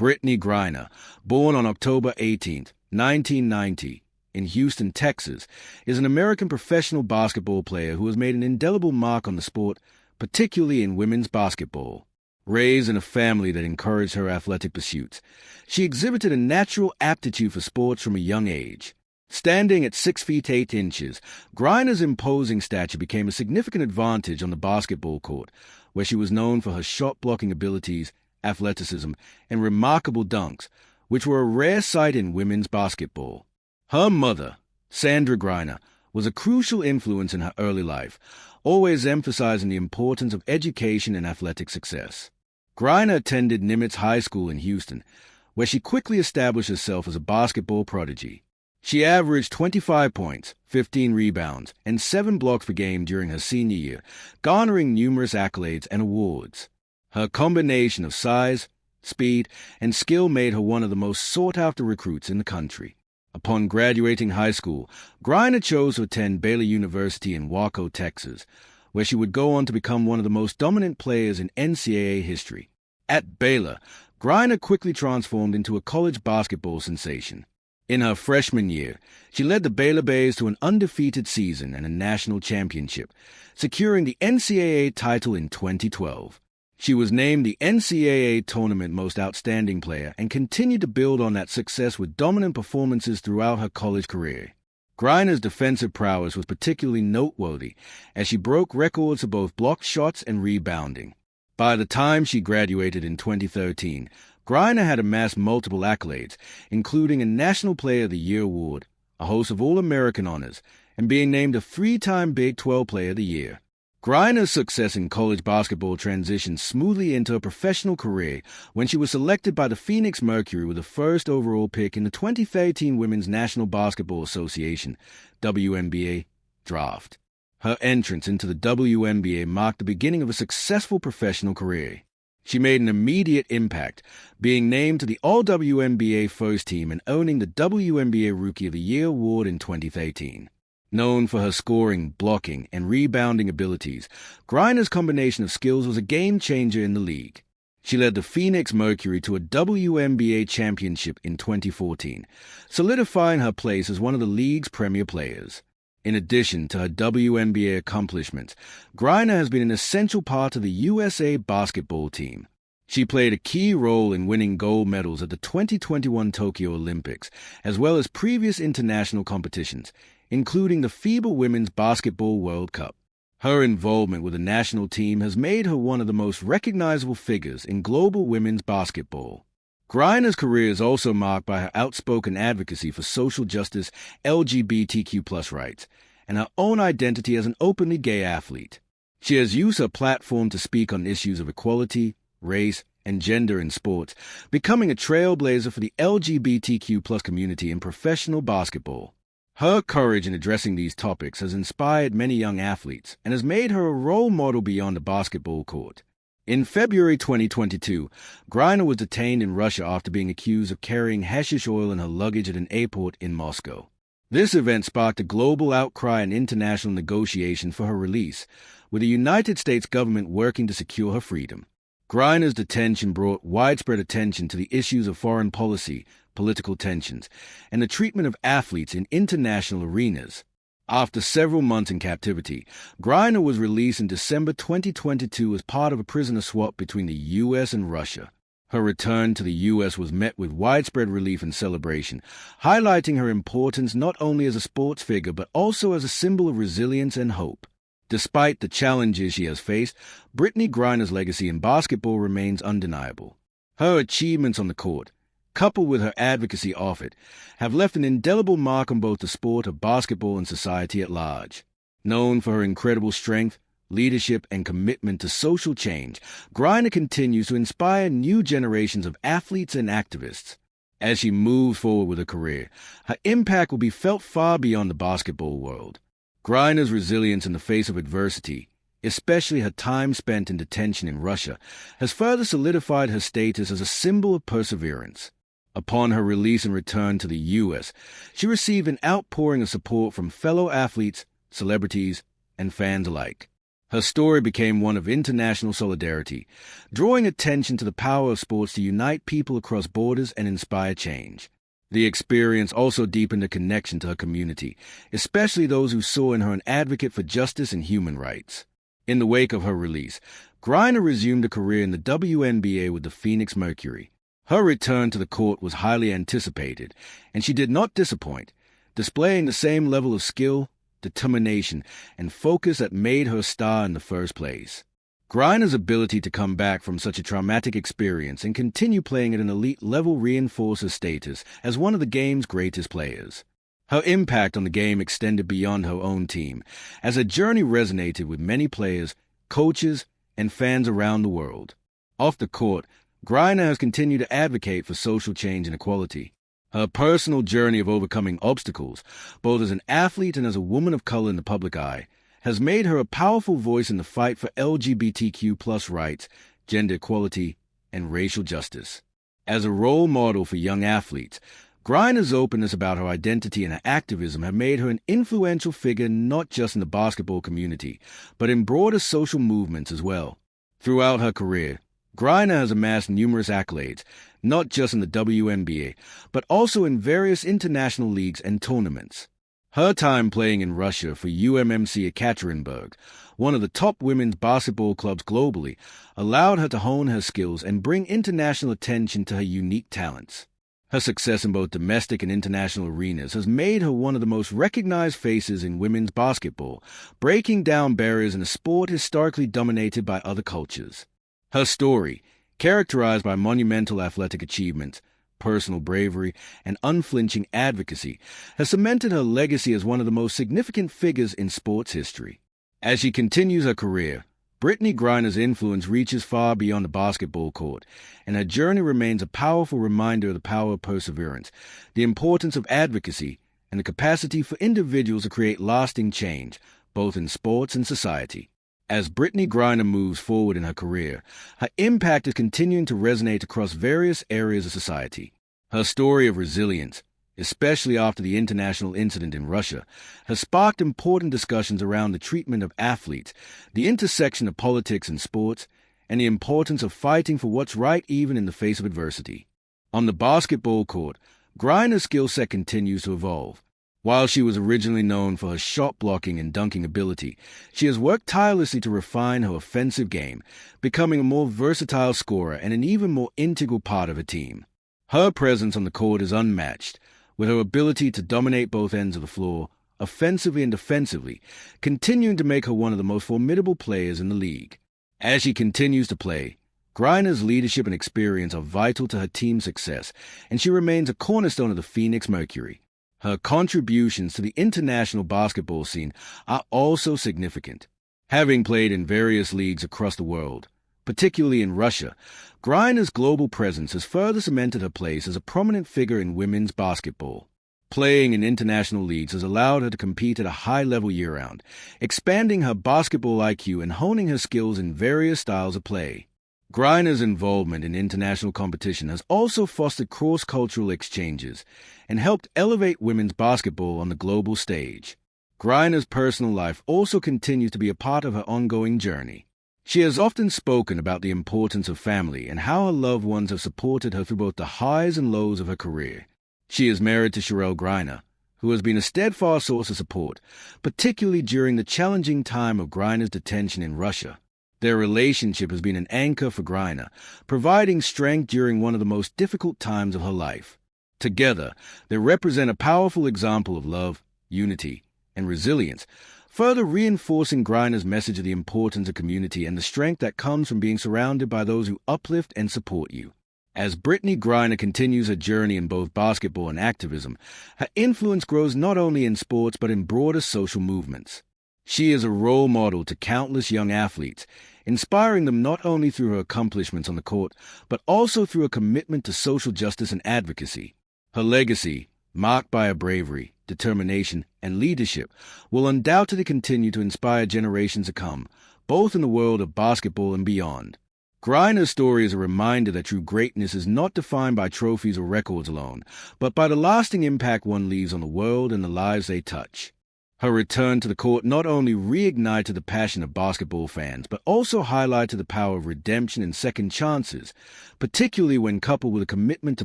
Brittney Griner, born on October 18, 1990, in Houston, Texas, is an American professional basketball player who has made an indelible mark on the sport, particularly in women's basketball. Raised in a family that encouraged her athletic pursuits, she exhibited a natural aptitude for sports from a young age. Standing at 6 feet 8 inches, Griner's imposing stature became a significant advantage on the basketball court, where she was known for her shot-blocking abilities, athleticism, and remarkable dunks, which were a rare sight in women's basketball. Her mother, Sandra Griner, was a crucial influence in her early life, always emphasizing the importance of education and athletic success. Griner attended Nimitz High School in Houston, where she quickly established herself as a basketball prodigy. She averaged 25 points, 15 rebounds, and 7 blocks per game during her senior year, garnering numerous accolades and awards. Her combination of size, speed, and skill made her one of the most sought-after recruits in the country. Upon graduating high school, Griner chose to attend Baylor University in Waco, Texas, where she would go on to become one of the most dominant players in NCAA history. At Baylor, Griner quickly transformed into a college basketball sensation. In her freshman year, she led the Baylor Bears to an undefeated season and a national championship, securing the NCAA title in 2012. She was named the NCAA Tournament Most Outstanding Player and continued to build on that success with dominant performances throughout her college career. Griner's defensive prowess was particularly noteworthy as she broke records for both blocked shots and rebounding. By the time she graduated in 2013, Griner had amassed multiple accolades, including a National Player of the Year award, a host of All-American honors, and being named a 3-time Big 12 Player of the Year. Griner's success in college basketball transitioned smoothly into a professional career when she was selected by the Phoenix Mercury with the first overall pick in the 2013 Women's National Basketball Association WNBA draft. Her entrance into the WNBA marked the beginning of a successful professional career. She made an immediate impact, being named to the All-WNBA First Team and owning the WNBA Rookie of the Year award in 2013. Known for her scoring, blocking, and rebounding abilities, Griner's combination of skills was a game-changer in the league. She led the Phoenix Mercury to a WNBA championship in 2014, solidifying her place as one of the league's premier players. In addition to her WNBA accomplishments, Griner has been an essential part of the USA basketball team. She played a key role in winning gold medals at the 2021 Tokyo Olympics, as well as previous international competitions, including the FIBA Women's Basketball World Cup. Her involvement with the national team has made her one of the most recognizable figures in global women's basketball. Griner's career is also marked by her outspoken advocacy for social justice, LGBTQ+ rights, and her own identity as an openly gay athlete. She has used her platform to speak on issues of equality, race, and gender in sports, becoming a trailblazer for the LGBTQ+ community in professional basketball. Her courage in addressing these topics has inspired many young athletes and has made her a role model beyond the basketball court. In February 2022, Griner was detained in Russia after being accused of carrying hashish oil in her luggage at an airport in Moscow. This event sparked a global outcry and international negotiation for her release, with the United States government working to secure her freedom. Griner's detention brought widespread attention to the issues of foreign policy, political tensions, and the treatment of athletes in international arenas. After several months in captivity, Griner was released in December 2022 as part of a prisoner swap between the U.S. and Russia. Her return to the U.S. was met with widespread relief and celebration, highlighting her importance not only as a sports figure but also as a symbol of resilience and hope. Despite the challenges she has faced, Brittney Griner's legacy in basketball remains undeniable. Her achievements on the court, coupled with her advocacy off it, have left an indelible mark on both the sport of basketball and society at large. Known for her incredible strength, leadership, and commitment to social change, Griner continues to inspire new generations of athletes and activists. As she moves forward with her career, her impact will be felt far beyond the basketball world. Griner's resilience in the face of adversity, especially her time spent in detention in Russia, has further solidified her status as a symbol of perseverance. Upon her release and return to the U.S., she received an outpouring of support from fellow athletes, celebrities, and fans alike. Her story became one of international solidarity, drawing attention to the power of sports to unite people across borders and inspire change. The experience also deepened a connection to her community, especially those who saw in her an advocate for justice and human rights. In the wake of her release, Griner resumed a career in the WNBA with the Phoenix Mercury. Her return to the court was highly anticipated, and she did not disappoint, displaying the same level of skill, determination, and focus that made her a star in the first place. Griner's ability to come back from such a traumatic experience and continue playing at an elite level reinforced her status as one of the game's greatest players. Her impact on the game extended beyond her own team, as her journey resonated with many players, coaches, and fans around the world. Off the court, Griner has continued to advocate for social change and equality. Her personal journey of overcoming obstacles, both as an athlete and as a woman of color in the public eye, has made her a powerful voice in the fight for LGBTQ+ rights, gender equality, and racial justice. As a role model for young athletes, Griner's openness about her identity and her activism have made her an influential figure not just in the basketball community, but in broader social movements as well. Throughout her career, Griner has amassed numerous accolades, not just in the WNBA, but also in various international leagues and tournaments. Her time playing in Russia for UMMC Ekaterinburg, one of the top women's basketball clubs globally, allowed her to hone her skills and bring international attention to her unique talents. Her success in both domestic and international arenas has made her one of the most recognized faces in women's basketball, breaking down barriers in a sport historically dominated by other cultures. Her story, characterized by monumental athletic achievements, personal bravery, and unflinching advocacy, has cemented her legacy as one of the most significant figures in sports history. As she continues her career, Brittney Griner's influence reaches far beyond the basketball court, and her journey remains a powerful reminder of the power of perseverance, the importance of advocacy, and the capacity for individuals to create lasting change, both in sports and society. As Brittney Griner moves forward in her career, her impact is continuing to resonate across various areas of society. Her story of resilience, especially after the international incident in Russia, has sparked important discussions around the treatment of athletes, the intersection of politics and sports, and the importance of fighting for what's right even in the face of adversity. On the basketball court, Griner's skill set continues to evolve. While she was originally known for her shot blocking and dunking ability, she has worked tirelessly to refine her offensive game, becoming a more versatile scorer and an even more integral part of her team. Her presence on the court is unmatched, with her ability to dominate both ends of the floor, offensively and defensively, continuing to make her one of the most formidable players in the league. As she continues to play, Griner's leadership and experience are vital to her team's success, and she remains a cornerstone of the Phoenix Mercury. Her contributions to the international basketball scene are also significant. Having played in various leagues across the world, particularly in Russia, Griner's global presence has further cemented her place as a prominent figure in women's basketball. Playing in international leagues has allowed her to compete at a high level year-round, expanding her basketball IQ and honing her skills in various styles of play. Griner's involvement in international competition has also fostered cross-cultural exchanges and helped elevate women's basketball on the global stage. Griner's personal life also continues to be a part of her ongoing journey. She has often spoken about the importance of family and how her loved ones have supported her through both the highs and lows of her career. She is married to Sherelle Griner, who has been a steadfast source of support, particularly during the challenging time of Griner's detention in Russia. Their relationship has been an anchor for Griner, providing strength during one of the most difficult times of her life. Together, they represent a powerful example of love, unity, and resilience, further reinforcing Griner's message of the importance of community and the strength that comes from being surrounded by those who uplift and support you. As Brittney Griner continues her journey in both basketball and activism, her influence grows not only in sports but in broader social movements. She is a role model to countless young athletes, inspiring them not only through her accomplishments on the court, but also through a commitment to social justice and advocacy. Her legacy, marked by her bravery, determination, and leadership, will undoubtedly continue to inspire generations to come, both in the world of basketball and beyond. Griner's story is a reminder that true greatness is not defined by trophies or records alone, but by the lasting impact one leaves on the world and the lives they touch. Her return to the court not only reignited the passion of basketball fans, but also highlighted the power of redemption and second chances, particularly when coupled with a commitment to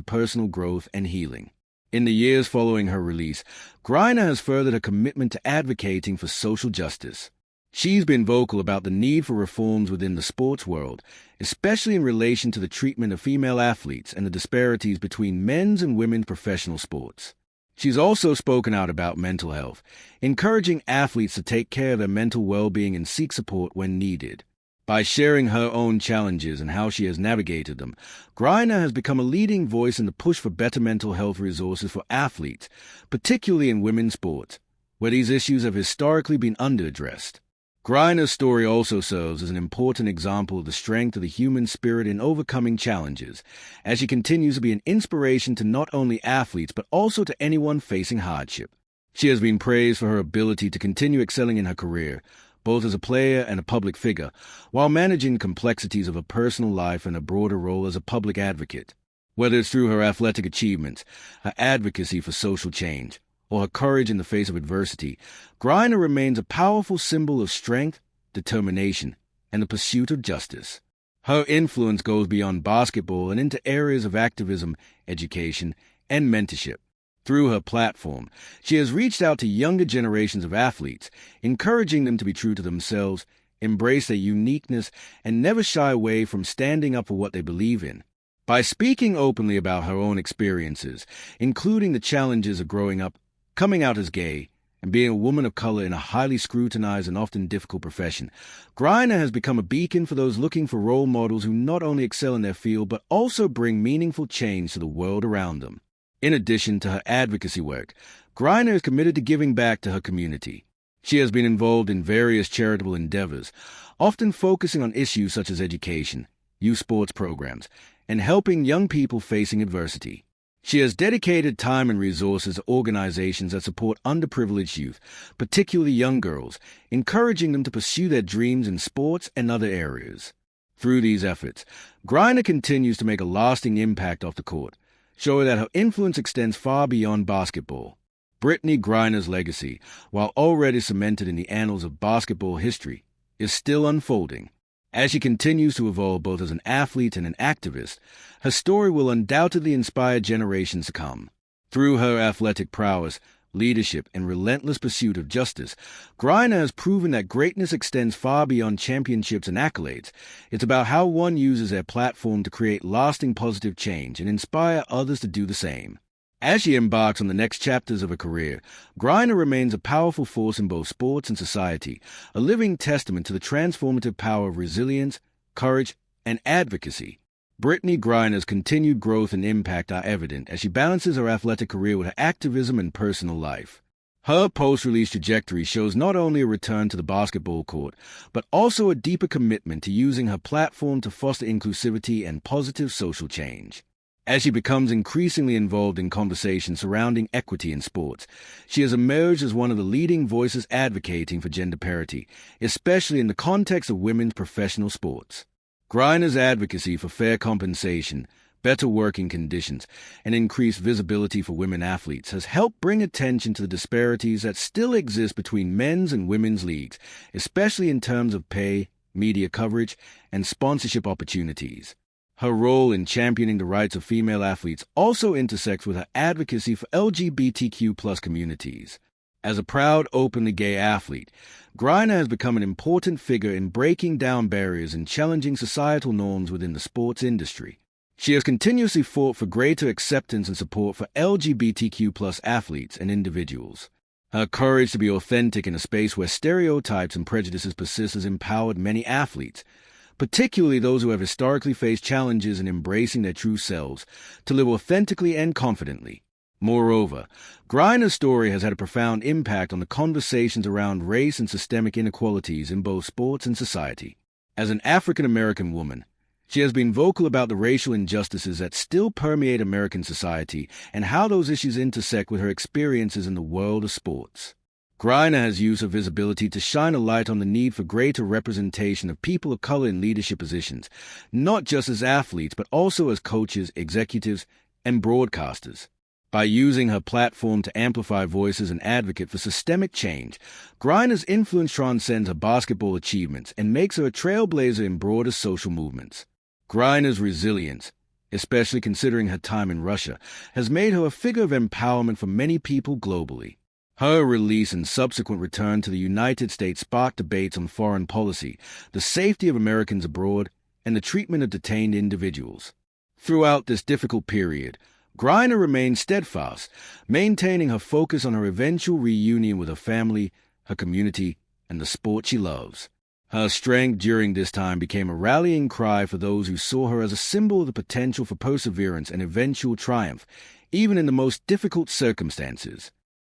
personal growth and healing. In the years following her release, Griner has furthered her commitment to advocating for social justice. She's been vocal about the need for reforms within the sports world, especially in relation to the treatment of female athletes and the disparities between men's and women's professional sports. She's also spoken out about mental health, encouraging athletes to take care of their mental well-being and seek support when needed. By sharing her own challenges and how she has navigated them, Griner has become a leading voice in the push for better mental health resources for athletes, particularly in women's sports, where these issues have historically been underaddressed. Griner's story also serves as an important example of the strength of the human spirit in overcoming challenges, as she continues to be an inspiration to not only athletes but also to anyone facing hardship. She has been praised for her ability to continue excelling in her career, both as a player and a public figure, while managing the complexities of her personal life and a broader role as a public advocate. Whether it's through her athletic achievements, her advocacy for social change, or her courage in the face of adversity, Griner remains a powerful symbol of strength, determination, and the pursuit of justice. Her influence goes beyond basketball and into areas of activism, education, and mentorship. Through her platform, she has reached out to younger generations of athletes, encouraging them to be true to themselves, embrace their uniqueness, and never shy away from standing up for what they believe in. By speaking openly about her own experiences, including the challenges of growing up, coming out as gay, and being a woman of color in a highly scrutinized and often difficult profession, Griner has become a beacon for those looking for role models who not only excel in their field but also bring meaningful change to the world around them. In addition to her advocacy work, Griner is committed to giving back to her community. She has been involved in various charitable endeavors, often focusing on issues such as education, youth sports programs, and helping young people facing adversity. She has dedicated time and resources to organizations that support underprivileged youth, particularly young girls, encouraging them to pursue their dreams in sports and other areas. Through these efforts, Griner continues to make a lasting impact off the court, showing that her influence extends far beyond basketball. Brittney Griner's legacy, while already cemented in the annals of basketball history, is still unfolding. As she continues to evolve both as an athlete and an activist, her story will undoubtedly inspire generations to come. Through her athletic prowess, leadership, and relentless pursuit of justice, Griner has proven that greatness extends far beyond championships and accolades. It's about how one uses their platform to create lasting positive change and inspire others to do the same. As she embarks on the next chapters of her career, Griner remains a powerful force in both sports and society, a living testament to the transformative power of resilience, courage, and advocacy. Brittney Griner's continued growth and impact are evident as she balances her athletic career with her activism and personal life. Her post-release trajectory shows not only a return to the basketball court, but also a deeper commitment to using her platform to foster inclusivity and positive social change. As she becomes increasingly involved in conversations surrounding equity in sports, she has emerged as one of the leading voices advocating for gender parity, especially in the context of women's professional sports. Griner's advocacy for fair compensation, better working conditions, and increased visibility for women athletes has helped bring attention to the disparities that still exist between men's and women's leagues, especially in terms of pay, media coverage, and sponsorship opportunities. Her role in championing the rights of female athletes also intersects with her advocacy for LGBTQ+ communities. As a proud, openly gay athlete, Griner has become an important figure in breaking down barriers and challenging societal norms within the sports industry. She has continuously fought for greater acceptance and support for LGBTQ+ athletes and individuals. Her courage to be authentic in a space where stereotypes and prejudices persist has empowered many athletes, particularly those who have historically faced challenges in embracing their true selves, to live authentically and confidently. Moreover, Griner's story has had a profound impact on the conversations around race and systemic inequalities in both sports and society. As an African-American woman, she has been vocal about the racial injustices that still permeate American society and how those issues intersect with her experiences in the world of sports. Griner has used her visibility to shine a light on the need for greater representation of people of color in leadership positions, not just as athletes, but also as coaches, executives, and broadcasters. By using her platform to amplify voices and advocate for systemic change, Griner's influence transcends her basketball achievements and makes her a trailblazer in broader social movements. Griner's resilience, especially considering her time in Russia, has made her a figure of empowerment for many people globally. Her release and subsequent return to the United States sparked debates on foreign policy, the safety of Americans abroad, and the treatment of detained individuals. Throughout this difficult period, Griner remained steadfast, maintaining her focus on her eventual reunion with her family, her community, and the sport she loves. Her strength during this time became a rallying cry for those who saw her as a symbol of the potential for perseverance and eventual triumph, even in the most difficult circumstances.